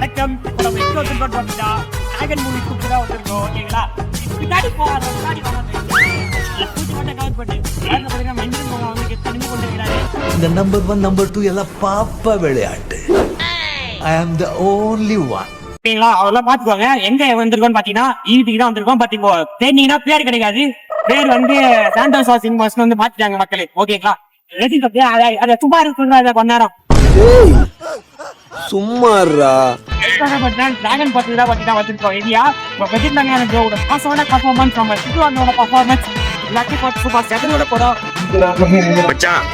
வணக்கம். நம்ம எங்க வந்திருக்கோம் பார்த்தீங்கன்னா டிராகன் மூவி கூப்பிட்டு தான் வந்திருக்கோம். ஓகேங்களா? பின்னாடி போகாத முன்னாடி இந்த நம்பர் 1 நம்பர் 2 எல்லாம் பாப்பா விளையாட்டு. I am the only one. ஓகேங்களா? அதெல்லாம் பாத்துக்கோங்க. எங்க வந்திருக்கோம்னு பாத்தீங்கன்னா ஈவிக்கு தான் வந்திருக்கோம். பாத்தீங்க தேடினீங்கன்னா பேர் கிடைக்காது. பேர் வந்து சாண்டோசா சினிமாஸ் வந்து மாத்திட்டாங்க மக்களே. ஓகேங்களா? அதை சும்மா இருக்குங்க கொஞ்ச நேரம் சும்மாறா டிராகன் பத்தி தான் வந்திருக்கோம். ஐடியா வெஜிடேரியன் ஜோட பாசோட பர்ஃபார்மன்ஸ் நம்ம சிட்டுவாங்கோட பர்ஃபார்மன்ஸ் எல்லாத்தையும் பார்த்து சூப்பர் செகண்டோட படம். மச்சான்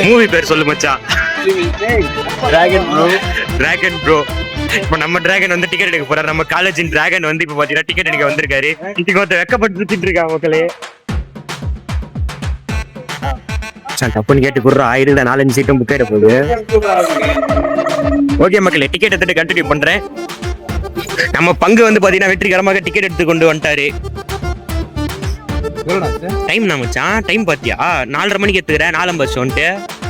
மூவி பேர் சொல்லு மச்சான். Dragon bro. இப்ப நம்ம டிராகன் வந்து டிக்கெட் எடுக்க போறாரு. நம்ம காலேஜின் டிராகன் வந்து இப்ப பாத்தீங்கன்னா டிக்கெட் எடுக்க வந்திருக்காரு. இன்னைக்கு ஒருத்தர் வெக்கப்பட்டு சுத்திட்டு இருக்காங்க மக்களே. தப்புன்னு கேட்டு குடுற 4-5 சீட்டும் புக் ஆயிட போகுது. ஓகே மக்களே, டிக்கெட் எடுத்துட்டு கண்டினியூ பண்றேன். நம்ம பங்கு வந்து பாத்தீங்கன்னா வெற்றிகரமாக டிக்கெட் எடுத்து கொண்டு வந்துட்டாரு. டைம் நான் மச்சான் டைம் பாத்தியா 4:30 மணிக்கு எடுத்துக்கிறேன். 4:50 வந்துட்டு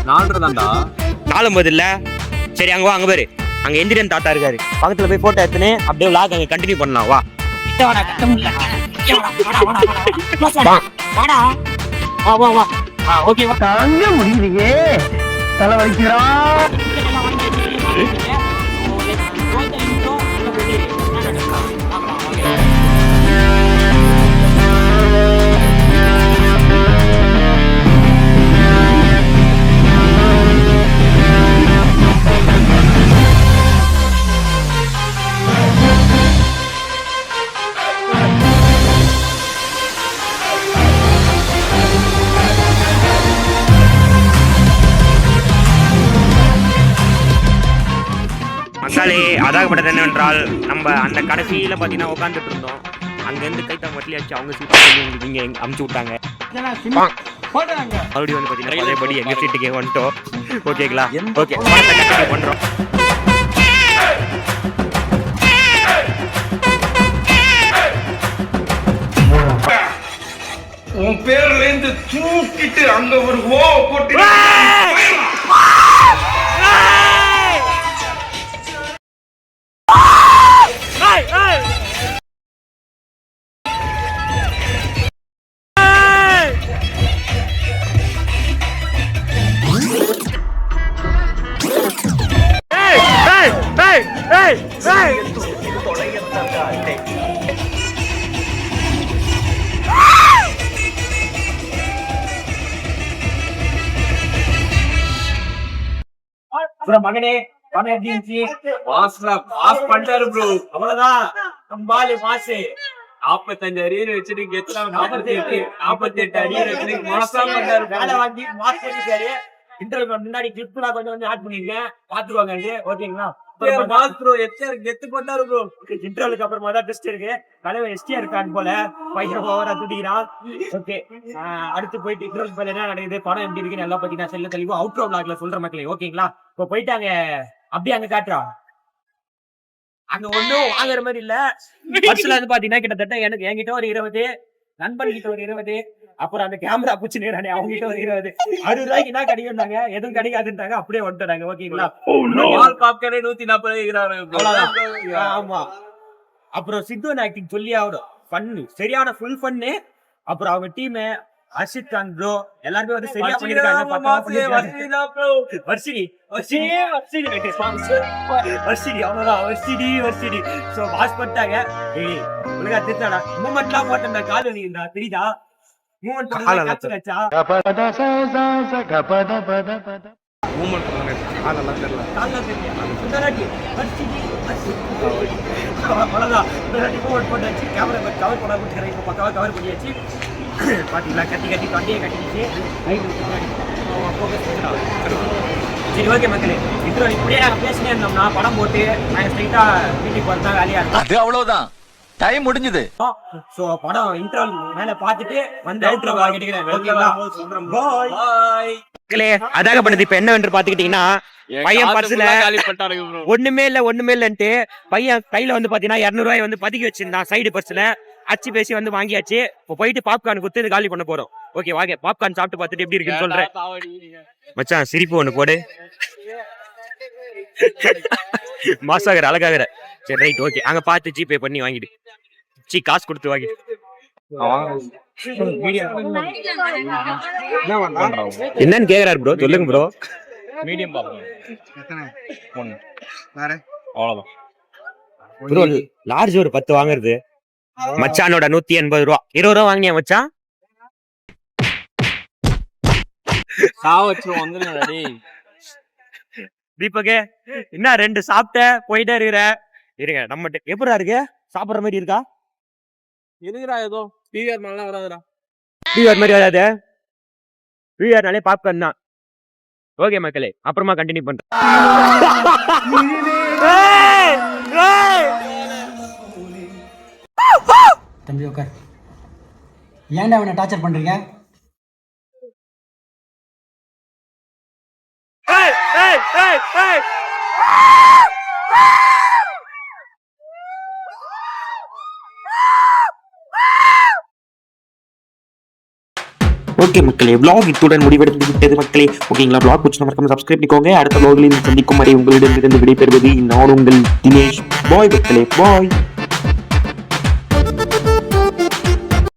4:30 தான்டா. 4:50 இல்ல. சரி அங்க வா, அங்க பாரு, அங்க எந்திரன் தாத்தா இருக்காரு. பக்கத்துல போய் போட்டோ எடுத்துன்னு அப்படியே விளாக் அங்க கண்டினியூ பண்ணலாம். வா ஓகே தாங்க முடியலையே, தலை வலிக்கிறான். மசாலே அதாகப்பட்டது என்னவென்றால், நம்ம அந்த கடைசியில பாத்தீங்கன்னா உட்காந்துட்டு இருந்தோம். அங்கிருந்து கைத்தா மட்டிலியாச்சு அவங்க சீட்டு சொல்லி இங்க அமுச்சு விட்டாங்க. மறுபடியும் வந்து பாத்தீங்கன்னா பழையபடி எங்க சீட்டுக்கே வந்துட்டோம். ஓகேங்களா? ஓகே பண்றோம். உன் பேர்ல இருந்து தூக்கிட்டு அங்க ஒரு ஓ போட்டு மகனே பாஸ் பண்ணிட்டாரு ப்ரோ. அவ்வளவுதான். நம்பாலி மாசு 45 அரியர் வச்சுட்டு கெத்தா 48 அரியர் வச்சுட்டு மாசா பண்ணாரு. வேலை வாங்கி மாசு பண்ணிட்டாரு. இன்டர்வியூ முன்னாடி கிளிப் நான் கொஞ்சம் ஆட் பண்ணிருக்கேன், பாத்துக்கோங்க. ஓகேங்களா? பாஸ் ப்ரோ கெத்து பண்ணாரு ப்ரோ. இன்டர்வியூக்கு அப்புறமா தான் டெஸ்ட் இருக்கு. தலைவர் எஸ்டிஆர் இருக்கான்னு போல பையன் ஓவரா துடிக்கிறான். ஓகே, அடுத்து போயிட்டு இன்டர்வியூ போல என்ன நடக்குது, படம் எப்படி இருக்குன்னு எல்லாம் பத்தி நான் செல்ல தெளிவா அவுட்ரோ பிளாக்ல சொல்ற மக்களே. ஓகேங்களா? இப்போ போயிட்டாங்க அப்படியே அங்க காட்டுறான். அங்க ஒண்ணும் வாங்குற மாதிரி இல்ல. பர்ஸ்ல வந்து பாத்தீங்கன்னா கிட்டத்தட்ட எனக்கு என்கிட்ட ஒரு 20, நண்பன் கிட்ட ஒரு 20, அப்புறம் அந்த கேமரா பூச்சி நேரானே அவங்க கிட்ட ஒரு 20. 60 ரூபாய்க்கு என்ன கிடைக்கும்னாங்க, எதுவும் கிடைக்காதுன்றாங்க. அப்படியே வந்துட்டாங்க. ஓகேங்களா? பாப்கார்னே 140. ஆமா. அப்புறம் சித்து ஆக்டிங் சொல்லி ஆகணும். ஃபன்னு, சரியான ஃபுல் ஃபன்னு. அப்புறம் அவங்க டீம் அர்ஷித் கான் ப்ரோ எல்லாருமே வந்து சரியா பண்ணிருக்காங்க. வர்ஷிடி சோ பாஸ் பண்ணிட்டாங்க. ஏய் உலக திருத்தாடா மூமெண்ட்லாம் போட்டா கால் வலிக்குதுடா, தெரியுதா? மூமெண்ட் பண்ணா கச்சு கச்சா மூமெண்ட் பண்ணல காலெல்லாம் தெரியல. கால்ல தெரியல. சுந்தராட்டி வர்ஷிடி அவ்வளவுதான். சுந்தராட்டி மூமெண்ட் போட்டாச்சு. கேமரா கவர் பண்ண விட்டுக்கிறேன். இப்போ பக்காவா கவர் பண்ணியாச்சு. பாத்தீங்களா? கட்டி தொண்டையை கட்டிடுச்சு. சரி ஓகே மக்களே, இப்படியே நாங்க பேசினே இருந்தோம்னா படம் போட்டு நாங்க ஸ்ட்ரைட்டா வீட்டுக்கு போறதா வேலையா இருக்கும். அது அவ்வளவுதான், டைம் முடிஞ்சது. சோ படம் இன்டர்வல் மேல பாத்துட்டு வந்து அவுட்ரோ ஆகிட்டீங்க. ஓகேங்களா? பாய். அதாக பண்ணது இப்ப என்னவென்று பாத்துக்கிட்டீங்கன்னா, பையன் பர்ஸ்ல ஒண்ணுமே இல்லன்ட்டு பையன் கையில வந்து பாத்தீங்கன்னா 200 ரூபாய் வந்து பதுக்கி வச்சிருந்தான் சைடு பர்ஸ்ல. அச்சு பேசி வந்து வாங்கியாச்சு. இப்போ போயிட்டு பாப்கார்ன் குத்து காலி பண்ண போறோம். ஓகே வாங்க, பாப்கார்ன் சாப்பிட்டு பார்த்துட்டு எப்படி இருக்குன்னு சொல்றேன். மச்சான் சிரிப்பு ஒண்ணு போடு. மாசாகிற அழகாகிற. சரி ரைட் ஓகே, அங்க பார்த்து ஜிபே பண்ணி வாங்கிடு. காசு கொடுத்து வாங்கிடு. என்னன்னு கேக்குறாரு ப்ரோ, சொல்லுங்க ப்ரோ. மீடியம் பாப்போம். ஒண்ணு அவ்வளவுதான் ப்ரோ. லார்ஜ் ஒரு 10 வாங்குறது மச்சானோட 180 ரூபா. 20 ரூபா வாங்கினியா மச்சான்? சாவச்சு வந்துருங்க. தீபகே என்ன 2 சாப்பிட்ட போயிட்டே இருக்கிற? இருங்க நம்ம எப்படா இருக்கு, சாப்பிடுற மாதிரி இருக்கா? இருக்குடா, ஏதோ டிவிஆர் நல்லா வராதுடா. டிவிஆர் மாதிரி வராது. டிவிஆர்னாலே பாப்கார்ன் தான். ஓகே மக்களே, அப்புறமா கண்டினியூ பண்றேன். தம்பி உட்கார். ஏன்டா அவனை டார்ச்சர் பண்றீங்க? ஓகே மக்களே, vlog இத்துடன் முடிவெடுத்து விட்டது மக்களே. ஓகேங்களா, vlog பிடிச்சா மறக்காம சப்ஸ்கிரைப் பண்ணிக்கோங்க. அடுத்த vlogலில் சந்திக்கும் வரை உங்களிடமிருந்து விடைபெறுவது நான் உங்கள் தினேஷ். பாய் மக்களே, பாய்.